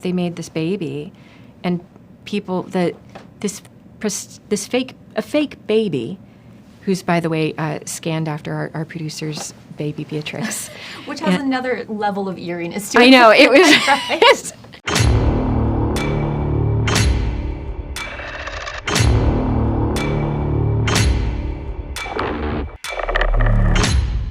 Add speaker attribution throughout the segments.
Speaker 1: They made this baby, and people this fake baby, who's, by the way, scanned after our producer's baby Beatrix,
Speaker 2: which has another level of eeriness to it.
Speaker 1: I know it was.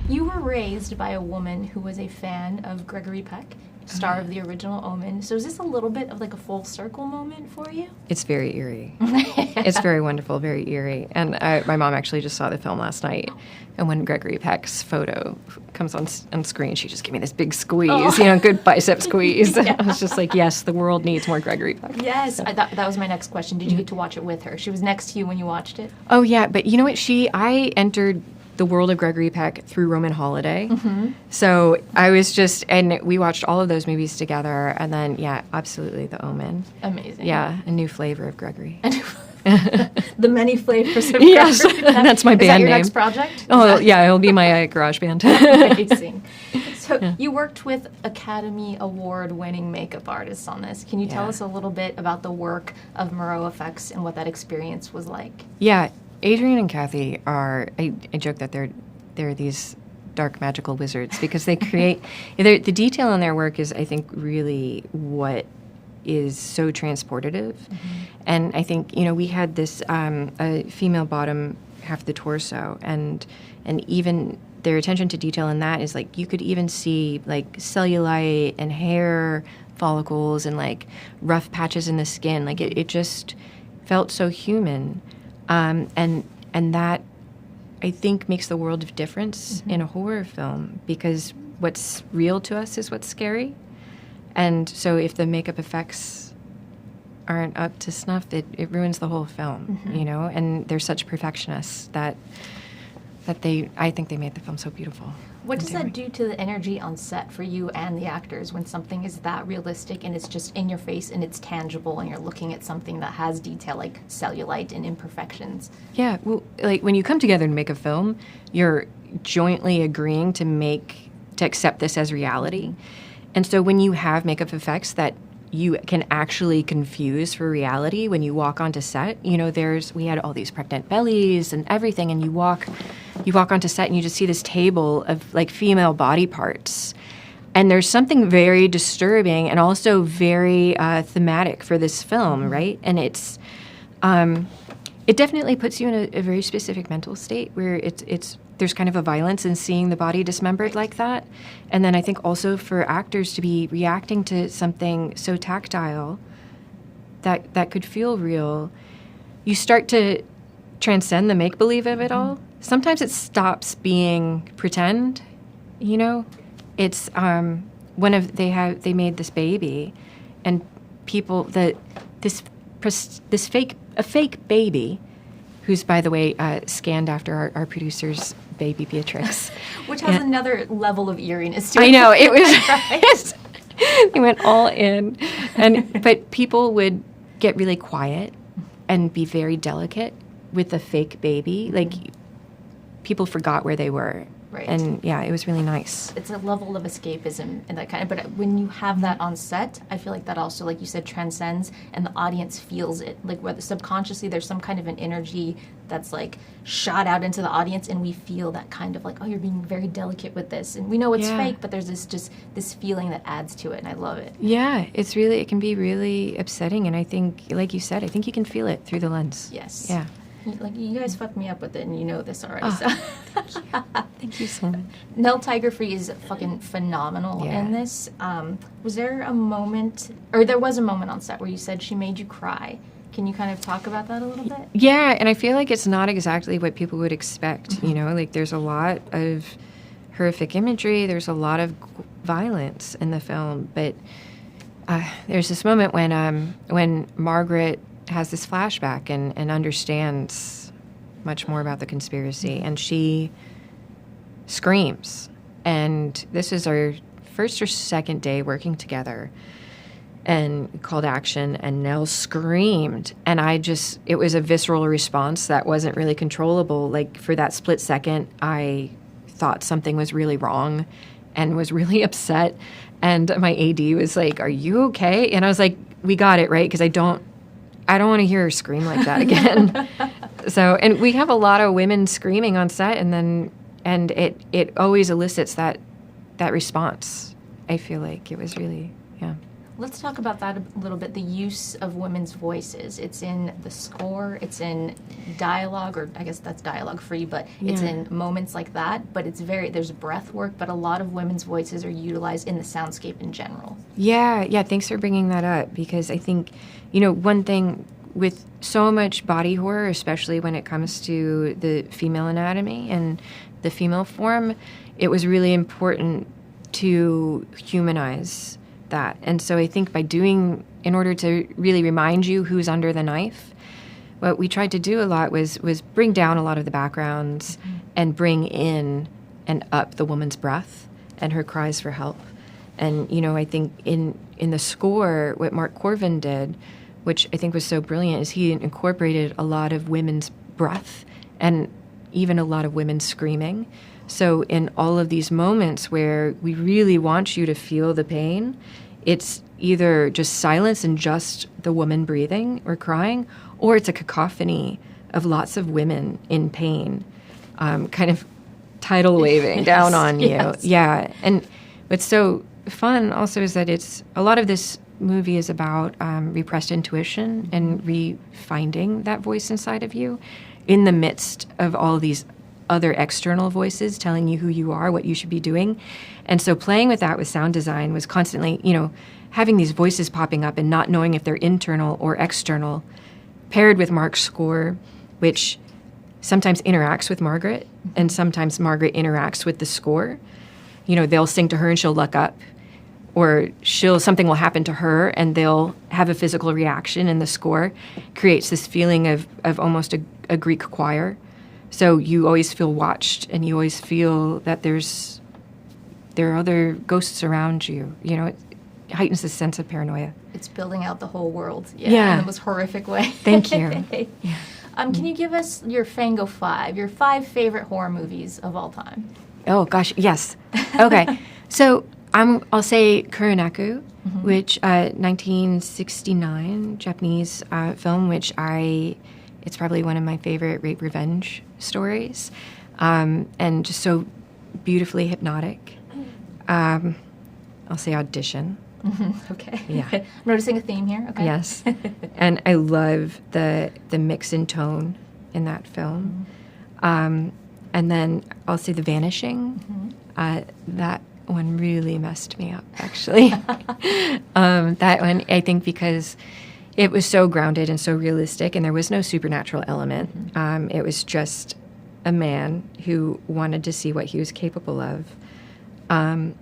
Speaker 2: You were raised by a woman who was a fan of Gregory Peck, star of the original Omen. So is this a little bit of like a full circle moment for you?
Speaker 1: It's very eerie. It's very wonderful, very eerie. And my mom actually just saw the film last night. And when Gregory Peck's photo comes on screen, she just gave me this big squeeze, good bicep squeeze. Yeah. I was just like, yes, the world needs more Gregory Peck.
Speaker 2: Yes, so. That was my next question. Did you get to watch it with her? She was next to you when you watched it?
Speaker 1: Oh, yeah. But you know what? I entered the world of Gregory Peck through Roman Holiday. Mm-hmm. So I was and we watched all of those movies together. And then, yeah, absolutely, The Omen.
Speaker 2: Amazing.
Speaker 1: Yeah, a new flavor of Gregory.
Speaker 2: The many flavors of Gregory.
Speaker 1: Yes, that's my band name. Is that
Speaker 2: your next project?
Speaker 1: Yeah, it'll be my garage band.
Speaker 2: Amazing. So you worked with Academy Award-winning makeup artists on this. Can you tell us a little bit about the work of Moreau Effects and what that experience was like?
Speaker 1: Yeah. Adrian and Kathy are, I joke that they're these dark magical wizards because they create, the detail in their work is, I think, really what is so transportative. Mm-hmm. And I think, we had this, a female bottom half the torso, and even their attention to detail in that is like, you could even see like cellulite and hair follicles and like rough patches in the skin. Like it just felt so human. And that, I think, makes the world of difference in a horror film, because what's real to us is what's scary. And so if the makeup effects aren't up to snuff, it ruins the whole film, And they're such perfectionists that I think they made the film so beautiful.
Speaker 2: What does that do to the energy on set for you and the actors when something is that realistic and it's just in your face and it's tangible and you're looking at something that has detail like cellulite and imperfections? Yeah,
Speaker 1: well, like when you come together to make a film, you're jointly agreeing to accept this as reality. And so when you have makeup effects that you can actually confuse for reality when you walk onto set, we had all these pregnant bellies and everything, and you walk onto set and you just see this table of like female body parts. And there's something very disturbing and also very thematic for this film, right? And it definitely puts you in a very specific mental state where there's kind of a violence in seeing the body dismembered like that. And then I think also for actors to be reacting to something so tactile that could feel real, you start to transcend the make-believe of it all. Sometimes it stops being pretend, It's they made this baby, and people this fake baby, who's, by the way, scanned after our producer's baby Beatrix,
Speaker 2: which has another level of eeriness to it.
Speaker 1: I know it was. They went all in, but people would get really quiet and be very delicate with the fake baby. Like people forgot where they were. Right. And yeah, it was really nice.
Speaker 2: It's a level of escapism and that kind of, but when you have that on set, I feel like that also, like you said, transcends and the audience feels it. Like whether subconsciously there's some kind of an energy that's like shot out into the audience, and we feel that kind of like, oh, you're being very delicate with this. And we know it's fake, but there's this feeling that adds to it, and I love it.
Speaker 1: Yeah, it can be really upsetting, and I think, like you said, I think you can feel it through the lens.
Speaker 2: Yes.
Speaker 1: Yeah.
Speaker 2: Like, you guys fucked me up with it, and you know this already. So.
Speaker 1: Thank you so much.
Speaker 2: Nell Tigerfree is fucking phenomenal in this. Was there a moment, or there was a moment on set where you said she made you cry? Can you kind of talk about that a little bit?
Speaker 1: Yeah, and I feel like it's not exactly what people would expect, Like there's a lot of horrific imagery, there's a lot of violence in the film, but there's this moment when Margaret has this flashback and understands much more about the conspiracy, and she screams. And this is our first or second day working together and called action, and Nell screamed, and it was a visceral response that wasn't really controllable. Like for that split second, I thought something was really wrong and was really upset. And my AD was like, "Are you okay?" And I was like, "We got it, right? Because I don't want to hear her scream like that again." So, and we have a lot of women screaming on set, and it always elicits that response. I feel like it was really, yeah.
Speaker 2: Let's talk about that a little bit, the use of women's voices. It's in the score, it's in dialogue, or I guess that's dialogue free, but it's
Speaker 1: Yeah.
Speaker 2: in moments like that, but there's breath work, but a lot of women's voices are utilized in the soundscape in general.
Speaker 1: Yeah, thanks for bringing that up, because I think, one thing with so much body horror, especially when it comes to the female anatomy and the female form, it was really important to humanize that. And so I think in order to really remind you who's under the knife, what we tried to do a lot was bring down a lot of the backgrounds and bring in and up the woman's breath and her cries for help. And, I think in the score, what Mark Corvin did, which I think was so brilliant, is he incorporated a lot of women's breath and even a lot of women screaming. So in all of these moments where we really want you to feel the pain, it's either just silence and just the woman breathing or crying, or it's a cacophony of lots of women in pain, kind of tidal waving down on you.
Speaker 2: Yes.
Speaker 1: Yeah. And what's so fun also is that a lot of this movie is about repressed intuition and refinding that voice inside of you in the midst of all these other external voices telling you who you are, what you should be doing. And so playing with that with sound design was constantly, having these voices popping up and not knowing if they're internal or external, paired with Mark's score, which sometimes interacts with Margaret and sometimes Margaret interacts with the score. They'll sing to her and she'll look up, or something will happen to her and they'll have a physical reaction, and the score creates this feeling of almost a Greek choir. So you always feel watched, and you always feel that there are other ghosts around you. It heightens the sense of paranoia.
Speaker 2: It's building out the whole world,
Speaker 1: Yeah.
Speaker 2: in the most horrific way.
Speaker 1: Thank you.
Speaker 2: Can you give us your Fango 5, your 5 favorite horror movies of all time?
Speaker 1: Oh, gosh, yes. Okay. So I'll say Kuranaku, which 1969 Japanese film, which it's probably one of my favorite rape revenge stories, and just so beautifully hypnotic. I'll say Audition.
Speaker 2: Okay.
Speaker 1: Yeah.
Speaker 2: I'm noticing a theme here. Okay.
Speaker 1: Yes. And I love the mix in tone in that film. And then I'll say The Vanishing. That one really messed me up, actually. That one, I think, because it was so grounded and so realistic, and there was no supernatural element. It was just a man who wanted to see what he was capable of. I'm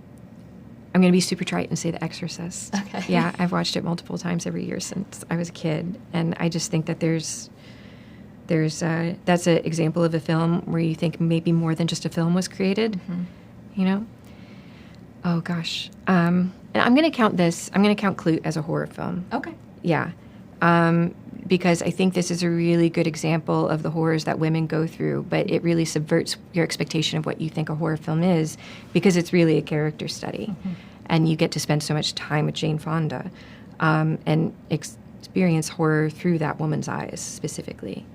Speaker 1: going to be super trite and say The Exorcist.
Speaker 2: Okay.
Speaker 1: Yeah, I've watched it multiple times every year since I was a kid, and I just think that that's an example of a film where you think maybe more than just a film was created. Oh gosh, and I'm going to count Clute as a horror film.
Speaker 2: Okay.
Speaker 1: Yeah, because I think this is a really good example of the horrors that women go through, but it really subverts your expectation of what you think a horror film is, because it's really a character study, and you get to spend so much time with Jane Fonda, and experience horror through that woman's eyes specifically.